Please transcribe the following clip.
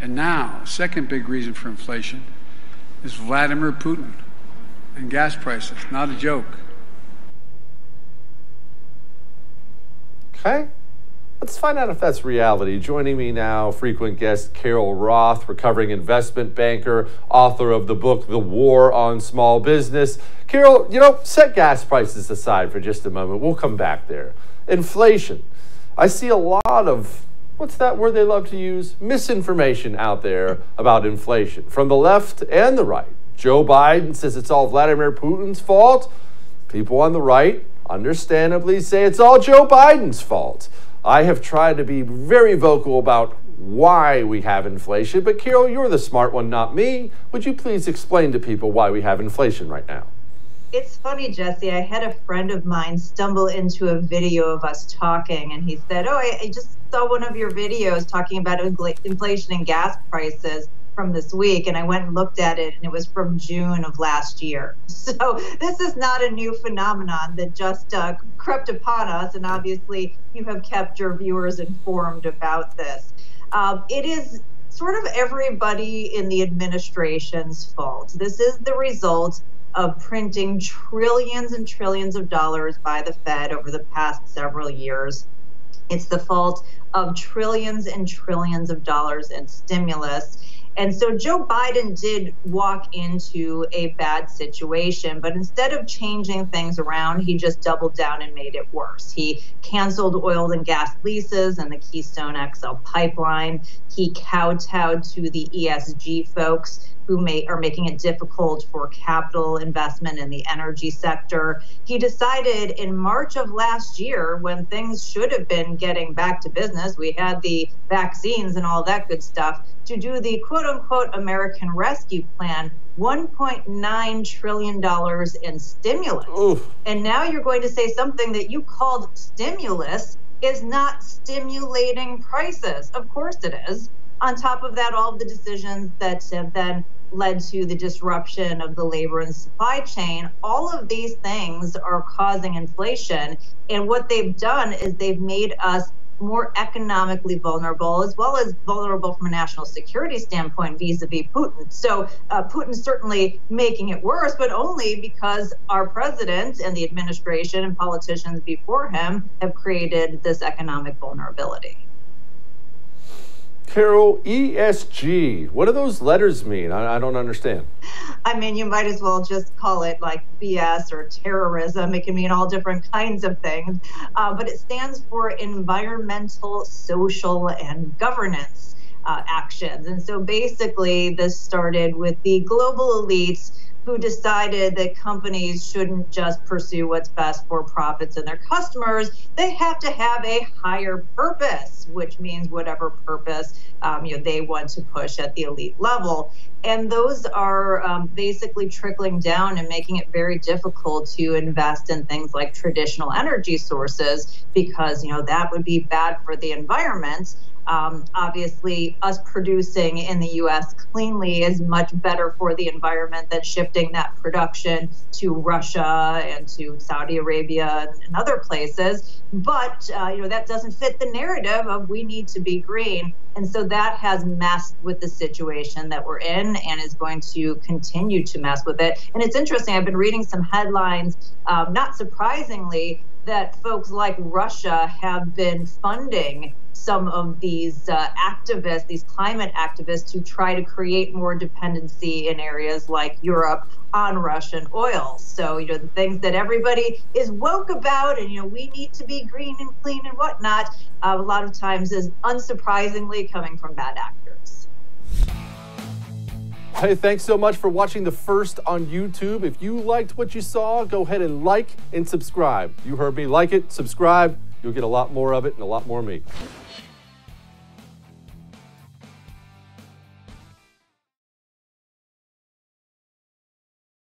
And now, second big reason for inflation is Vladimir Putin and gas prices. Not a joke. Okay. Let's find out if that's reality. Joining me now, frequent guest Carol Roth, recovering investment banker, author of the book, The War on Small Business. Carol, set gas prices aside for just a moment. We'll come back there. Inflation. I see a lot of, what's that word they love to use? Misinformation out there about inflation from the left and the right. Joe Biden says it's all Vladimir Putin's fault. People on the right understandably say it's all Joe Biden's fault. I have tried to be very vocal about why we have inflation, but Carol, you're the smart one, not me. Would you please explain to people why we have inflation right now? It's funny, Jesse. I had a friend of mine stumble into a video of us talking, and he said, I just saw one of your videos talking about inflation and gas prices from this week, and I went and looked at it, and it was from June of last year. So this is not a new phenomenon that just crept upon us, and obviously you have kept your viewers informed about this. It is sort of everybody in the administration's fault. This is the result of printing trillions and trillions of dollars by the Fed over the past several years. It's the fault of trillions and trillions of dollars in stimulus. And so Joe Biden did walk into a bad situation, but instead of changing things around, he just doubled down and made it worse. He canceled oil and gas leases and the Keystone XL pipeline. He kowtowed to the ESG folks who are making it difficult for capital investment in the energy sector. He decided in March of last year, when things should have been getting back to business, we had the vaccines and all that good stuff, to do the quote unquote American Rescue Plan, $1.9 trillion in stimulus. Oof. And now you're going to say something that you called stimulus is not stimulating prices. Of course it is. On top of that, all of the decisions that have then led to the disruption of the labor and supply chain, all of these things are causing inflation. And what they've done is they've made us more economically vulnerable, as well as vulnerable from a national security standpoint vis-a-vis Putin. So Putin's certainly making it worse, but only because our president and the administration and politicians before him have created this economic vulnerability. Carol, ESG, what do those letters mean? I don't understand. I mean, you might as well just call it like BS or terrorism. It can mean all different kinds of things, but it stands for environmental, social, and governance actions. And so basically this started with the global elites who decided that companies shouldn't just pursue what's best for profits and their customers. They have to have a higher purpose, which means whatever purpose they want to push at the elite level. And those are basically trickling down and making it very difficult to invest in things like traditional energy sources because, that would be bad for the environment. Obviously, us producing in the U.S. cleanly is much better for the environment than shifting that production to Russia and to Saudi Arabia and other places. But, that doesn't fit the narrative of we need to be green. And so that has messed with the situation that we're in and is going to continue to mess with it. And it's interesting, I've been reading some headlines, not surprisingly, that folks like Russia have been funding some of these activists, these climate activists, to try to create more dependency in areas like Europe on Russian oil. So, the things that everybody is woke about and, we need to be green and clean and whatnot, a lot of times is unsurprisingly coming from bad actors. Hey, thanks so much for watching The First on YouTube. If you liked what you saw, go ahead and like and subscribe. You heard me. Like it, subscribe. You'll get a lot more of it and a lot more of me.